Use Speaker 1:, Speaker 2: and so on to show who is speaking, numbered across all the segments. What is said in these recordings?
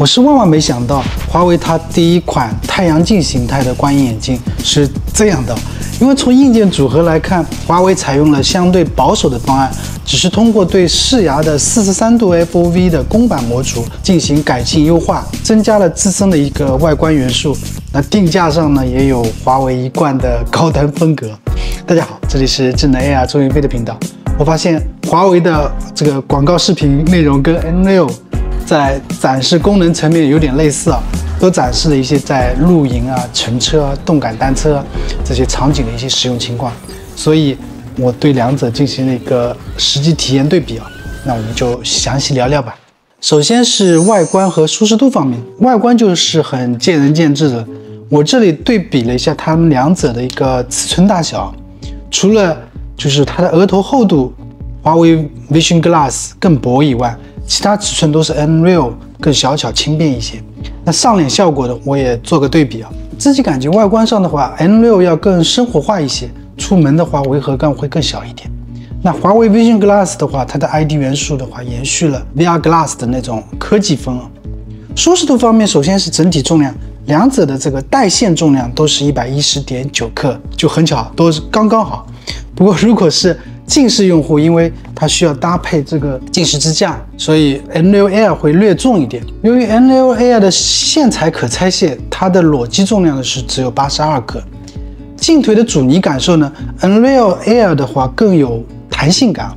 Speaker 1: 我是万万没想到，华为它第一款太阳镜形态的观影眼镜是这样的。因为从硬件组合来看，华为采用了相对保守的方案，只是通过对视牙的43度 FOV 的公版模组进行改进优化，增加了自身的一个外观元素。那定价上呢，也有华为一贯的高端风格。大家好，这里是智能 AR 周云飞的频道。我发现华为的这个广告视频内容跟 N6在展示功能层面有点类似啊，都展示了一些在露营啊、乘车啊、动感单车这些场景的一些使用情况，所以我对两者进行了一个实际体验对比啊。那我们就详细聊聊吧。首先是外观和舒适度方面，外观就是很见仁见智的。我这里对比了一下它们两者的一个尺寸大小，除了就是它的额头厚度，华为 Vision Glass 更薄以外，其他尺寸都是 N6 更小巧轻便一些。那上脸效果的我也做个对比啊，自己感觉外观上的话 ，N6 要更生活化一些，出门的话违和感会更小一点。那华为 Vision Glass 的话，它的 ID 元素的话延续了 VR Glass 的那种科技风啊。舒适度方面，首先是整体重量，两者的这个带线重量都是110.9克，就很巧，都是刚刚好。不过如果是近视用户，因为它需要搭配这个近视支架，所以 N6 Air 会略重一点。由于 N6 Air 的线材可拆卸，它的裸机重量呢是只有82克。镜腿的阻尼感受呢 ，N6 Air 的话更有弹性感。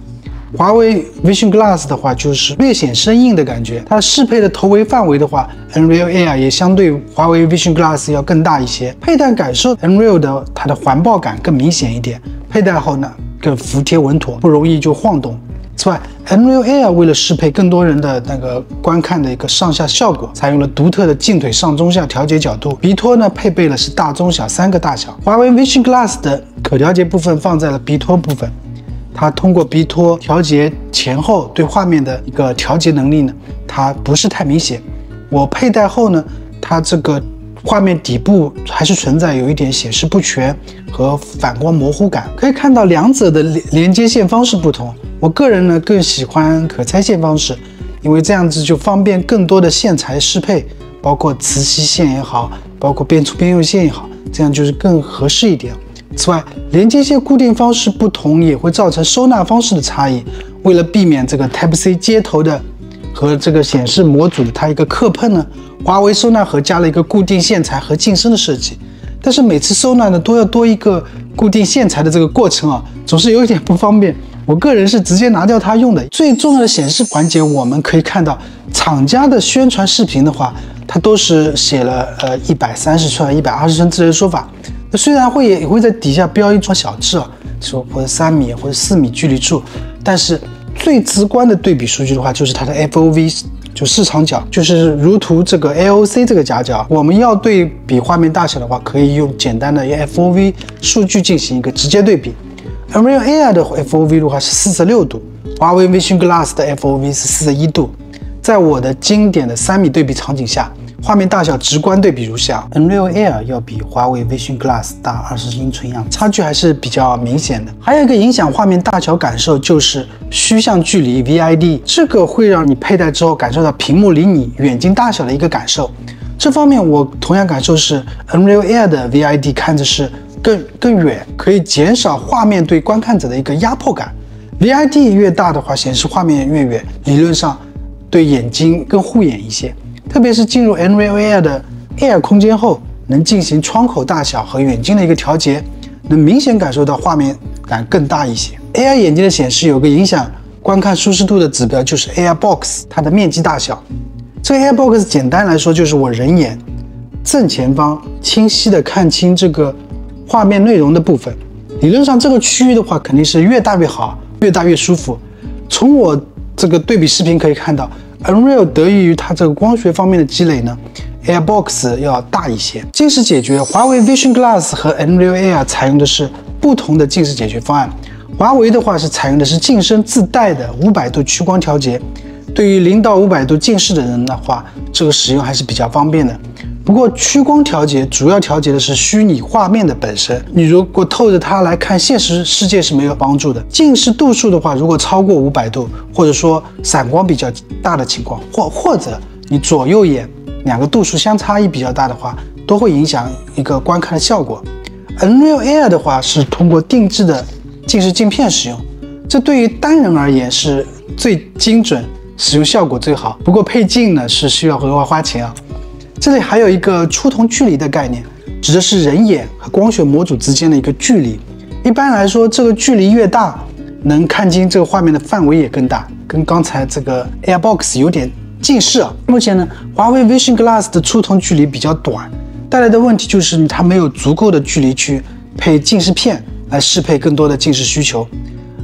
Speaker 1: 华为 Vision Glass 的话就是略显生硬的感觉。它适配的头围范围的话 ，N6 Air 也相对华为 Vision Glass 要更大一些。佩戴感受 ，N6 的它的环抱感更明显一点。佩戴后呢，更服帖稳妥，不容易就晃动。此外 ，N6 Air 为了适配更多人的那个观看的一个上下效果，采用了独特的镜腿上中下调节角度。鼻托呢，配备了是大、中、小3个大小。华为 Vision Glass 的可调节部分放在了鼻托部分。它通过鼻托调节前后对画面的一个调节能力呢，它不是太明显。我佩戴后呢，它这个画面底部还是存在有一点显示不全和反光模糊感。可以看到两者的连接线方式不同。我个人呢更喜欢可拆线方式，因为这样子就方便更多的线材适配，包括磁吸线也好，包括边粗边用线也好，这样就是更合适一点。此外，连接线固定方式不同也会造成收纳方式的差异。为了避免这个 Type-C 接头的和这个显示模组的它一个磕碰呢，华为收纳盒加了一个固定线材和进深的设计。但是每次收纳呢都要多一个固定线材的这个过程啊，总是有一点不方便。我个人是直接拿掉它用的。最重要的显示环节，我们可以看到厂家的宣传视频的话，它都是写了130寸、120寸智能说法。虽然也会在底下标一串小字啊，说或者3米或者4米距离处，但是最直观的对比数据的话，就是它的 FOV 就视场角，就是如图这个 AOC 这个夹角。我们要对比画面大小的话，可以用简单的 FOV 数据进行一个直接对比。N6 Air 的 FOV 的话是46度，华为 Vision Glass 的 FOV 是41度。在我的经典的3米对比场景下，画面大小直观对比如下 ，N6 Air 要比华为 Vision Glass 大20英寸样，差距还是比较明显的。还有一个影响画面大小感受就是虚像距离 VID， 这个会让你佩戴之后感受到屏幕离你远近大小的一个感受。这方面我同样感受是 N6 Air 的 VID 看着是更远，可以减少画面对观看者的一个压迫感。VID 越大的话，显示画面越远，理论上对眼睛更护眼一些。特别是进入 N6 Air 的 Air 空间后，能进行窗口大小和远近的一个调节，能明显感受到画面感更大一些。AR 眼镜的显示有个影响观看舒适度的指标，就是 Air Box 它的面积大小。这个 Air Box 简单来说就是我人眼正前方清晰的看清这个画面内容的部分。理论上这个区域的话肯定是越大越好，越大越舒服。从我这个对比视频可以看到，N6 得益于它这个光学方面的积累呢 ，AirBox 要大一些。近视解决，华为 Vision Glass 和 N6 Air 采用的是不同的近视解决方案。华为的话是采用的是镜身自带的500度屈光调节，对于0到500度近视的人的话，这个使用还是比较方便的。不过屈光调节主要调节的是虚拟画面的本身，你如果透着它来看现实世界是没有帮助的。近视度数的话，如果超过500度，或者说散光比较大的情况，或者你左右眼两个度数相差异比较大的话，都会影响一个观看的效果。Nreal Air 的话是通过定制的近视镜片使用，这对于单人而言是最精准，使用效果最好。不过配镜呢是需要额外花钱啊。这里还有一个出瞳距离的概念，指的是人眼和光学模组之间的一个距离。一般来说，这个距离越大，能看清这个画面的范围也更大，跟刚才这个 AirBox 有点近似啊。目前呢，华为 Vision Glass 的出瞳距离比较短，带来的问题就是它没有足够的距离去配近视片来适配更多的近视需求。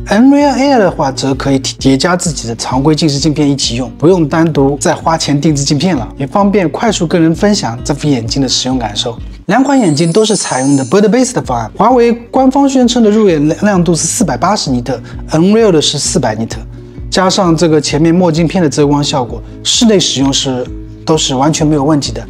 Speaker 1: Nreal Air 的话，则可以叠加自己的常规近视镜片一起用，不用单独再花钱定制镜片了，也方便快速跟人分享这副眼镜的使用感受。两款眼镜都是采用的 Bird Base 的方案，华为官方宣称的入眼亮度是480尼特 ，Nreal 的是400尼特，加上这个前面墨镜片的遮光效果，室内使用都是完全没有问题的。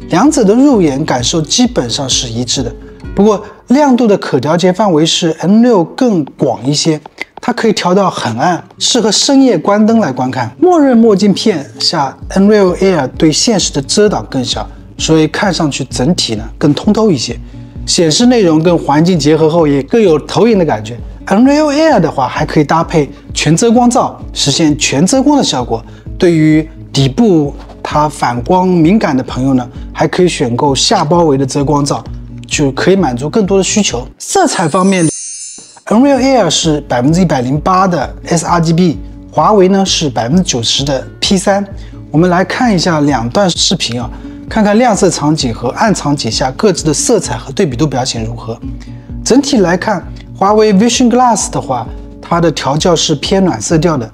Speaker 1: 两者的入眼感受基本上是一致的，不过亮度的可调节范围是 N6 更广一些，它可以调到很暗，适合深夜关灯来观看。默认墨镜片下 Nreal Air 对现实的遮挡更小，所以看上去整体呢更通透一些，显示内容跟环境结合后也更有投影的感觉。Nreal Air 的话还可以搭配全遮光罩，实现全遮光的效果。对于底部它反光敏感的朋友呢，还可以选购下包围的遮光罩，就可以满足更多的需求。色彩方面 ，Nreal Air 是108%的 sRGB， 华为呢是90%的 P3。我们来看一下两段视频啊，看看亮色场景和暗场景下各自的色彩和对比度表现如何。整体来看，华为 Vision Glass 的话，它的调教是偏暖色调的。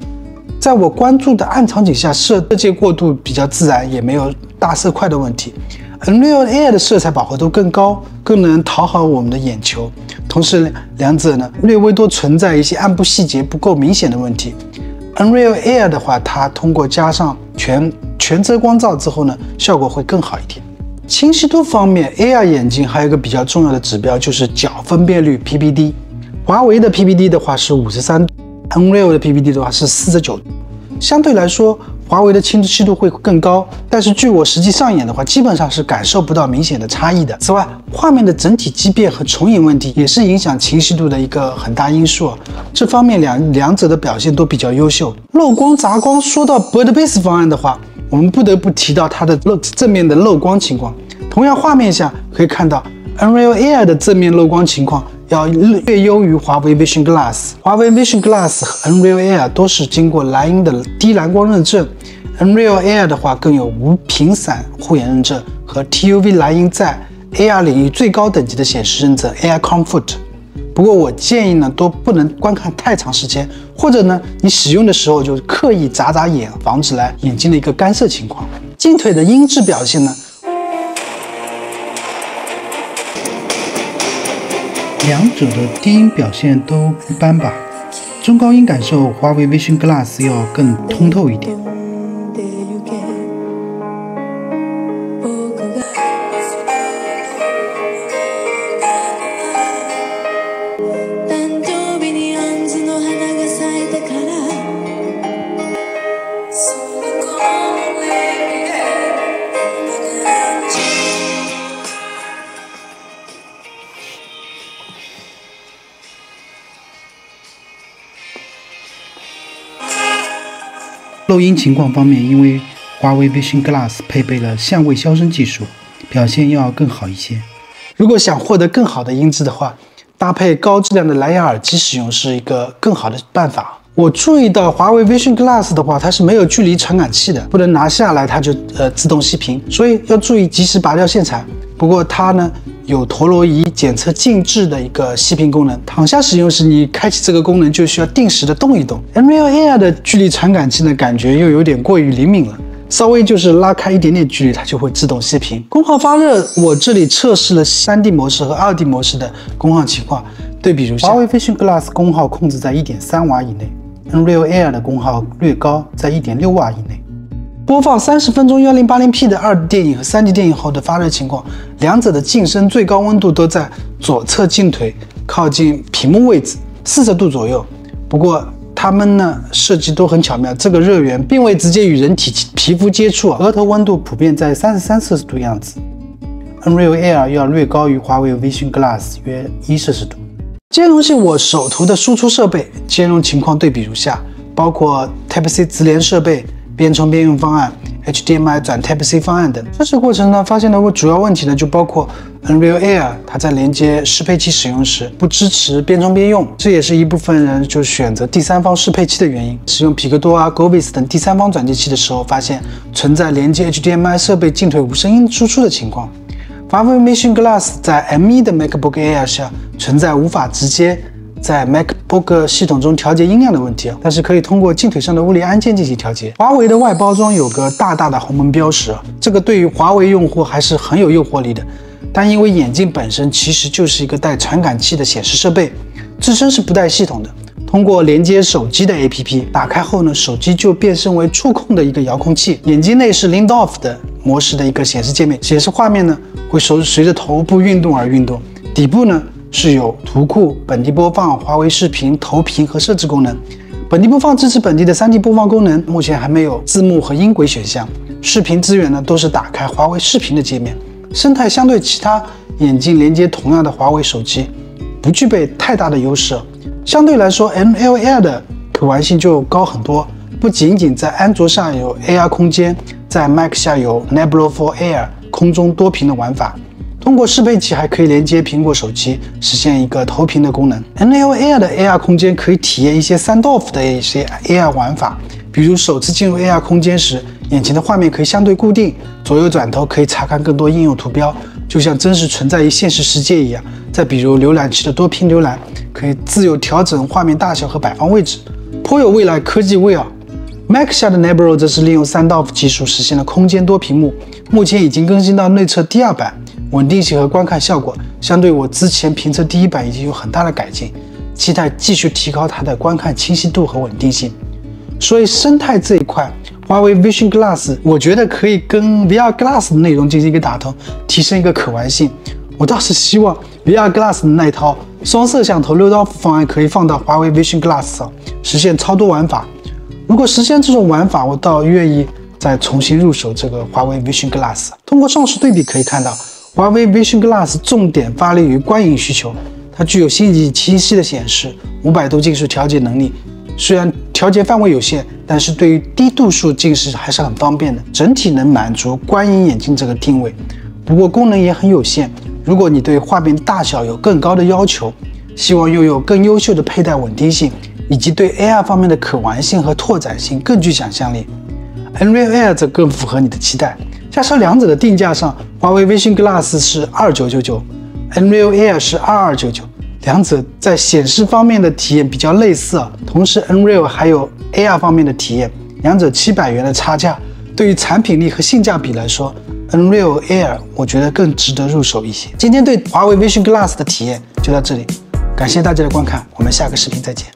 Speaker 1: 在我关注的暗场景下，色阶过渡比较自然，也没有大色块的问题。Nreal Air 的色彩饱和度更高，更能讨好我们的眼球。同时，两者呢略微都存在一些暗部细节不够明显的问题。Nreal Air 的话，它通过加上全遮光罩之后呢，效果会更好一点。清晰度方面 ，AR 眼镜还有一个比较重要的指标就是角分辨率 PPD。华为的 PPD 的话是53度。Nreal 的 PPD 的话是49度，相对来说，华为的清晰度会更高，但是据我实际上眼的话，基本上是感受不到明显的差异的。此外，画面的整体畸变和重影问题也是影响清晰度的一个很大因素。这方面两者的表现都比较优秀。漏光杂光，说到 Bird Base 方案的话，我们不得不提到它的正面的漏光情况。同样画面下可以看到 Nreal Air 的正面漏光情况要略优于华为 Vision Glass。华为 Vision Glass 和 Nreal Air 都是经过莱茵的低蓝光认证 ，Nreal Air 的话更有无频散护眼认证和 TUV 莱茵在 AR 领域最高等级的显示认证 Air Comfort。不过我建议呢，都不能观看太长时间，或者呢，你使用的时候就刻意眨眼，防止来眼睛的一个干涉情况。镜腿的音质表现呢？两者的低音表现都一般吧，中高音感受华为 Vision Glass 要更通透一点。漏音情况方面，因为华为 Vision Glass 配备了相位消声技术，表现要更好一些。如果想获得更好的音质的话，搭配高质量的蓝牙耳机使用是一个更好的办法。我注意到华为 Vision Glass 的话，它是没有距离传感器的，不能拿下来它就自动熄屏，所以要注意及时拔掉线材。不过它呢有陀螺仪检测静置的一个熄屏功能，躺下使用时你开启这个功能就需要定时的动一动。Nreal Air 的距离传感器呢感觉又有点过于灵敏了，稍微就是拉开一点点距离它就会自动熄屏。功耗发热，我这里测试了 3D 模式和 2D 模式的功耗情况，对比如下，华为 Vision Glass 功耗控制在 1.3 瓦以内， Nreal Air 的功耗略高，在 1.6 瓦以内。播放30分钟 1080p 的2D 电影和 3D 电影后的发热情况，两者的镜身最高温度都在左侧镜腿靠近屏幕位置40度左右。不过它们呢设计都很巧妙，这个热源并未直接与人体皮肤接触，额头温度普遍在33摄氏度样子。Nreal Air 要略高于华为 Vision Glass 约1摄氏度。兼容性，我手头的输出设备兼容情况对比如下，包括 Type-C 直连设备、边充边用方案、HDMI 转 Type-C 方案等。测试过程呢，发现的主要问题呢，就包括 Nreal Air 它在连接适配器使用时不支持边充边用，这也是一部分人就选择第三方适配器的原因。使用皮克多啊、Govis 等第三方转接器的时候，发现存在连接 HDMI 设备进退无声音输出的情况。华为 Vision Glass 在 M1 的 MacBook Air 下存在无法直接在 MacBook 系统中调节音量的问题，但是可以通过镜腿上的物理按键进行调节。华为的外包装有个大大的鸿蒙标识，这个对于华为用户还是很有诱惑力的。但因为眼镜本身其实就是一个带传感器的显示设备，自身是不带系统的。通过连接手机的 APP 打开后呢，手机就变身为触控的一个遥控器。眼睛内是 Lind Off 的模式的一个显示界面，显示画面呢会随着头部运动而运动。底部呢是有图库、本地播放、华为视频、投屏和设置功能。本地播放支持本地的3D 播放功能，目前还没有字幕和音轨选项。视频资源呢都是打开华为视频的界面。生态相对其他眼镜连接同样的华为手机不具备太大的优势。相对来说 ，Nreal Air 的可玩性就高很多，不仅仅在安卓下有 AR 空间，在 Mac 下有 Nebula for Air 空中多屏的玩法。通过适配器还可以连接苹果手机，实现一个投屏的功能。Nreal Air 的 AR 空间可以体验一些Standoff 的一些 AR 玩法，比如首次进入 AR 空间时，眼前的画面可以相对固定，左右转头可以查看更多应用图标，就像真实存在于现实世界一样。再比如浏览器的多屏浏览，可以自由调整画面大小和摆放位置，颇有未来科技味啊。Mac 下的 Nebula 则是利用Standoff 技术实现了空间多屏幕，目前已经更新到内测第2版，稳定性和观看效果相对我之前评测第1版已经有很大的改进，期待继续提高它的观看清晰度和稳定性。所以生态这一块，华为 Vision Glass 我觉得可以跟 VR Glass 的内容进行一个打通，提升一个可玩性。我倒是希望 VR Glass 的那一套双摄像头6刀符方案可以放到华为 Vision Glass 上，实现超多玩法。如果实现这种玩法，我倒愿意再重新入手这个华为 Vision Glass。通过上述对比可以看到，华为 Vision Glass 重点发力于观影需求，它具有星级清晰的显示、500度近视调节能力。虽然调节范围有限，但是对于低度数近视还是很方便的，整体能满足观影眼镜这个定位。不过功能也很有限，如果你对画面大小有更高的要求，希望拥有更优秀的佩戴稳定性，以及对 AR 方面的可玩性和拓展性更具想象力， Nreal Air 则更符合你的期待。加上两者的定价上，华为 Vision Glass 是2999， Nreal Air 是2299，两者在显示方面的体验比较类似啊，同时 Nreal 还有 AR 方面的体验，两者700元的差价，对于产品力和性价比来说 ，Nreal Air 我觉得更值得入手一些。今天对华为 Vision Glass 的体验就到这里，感谢大家的观看，我们下个视频再见。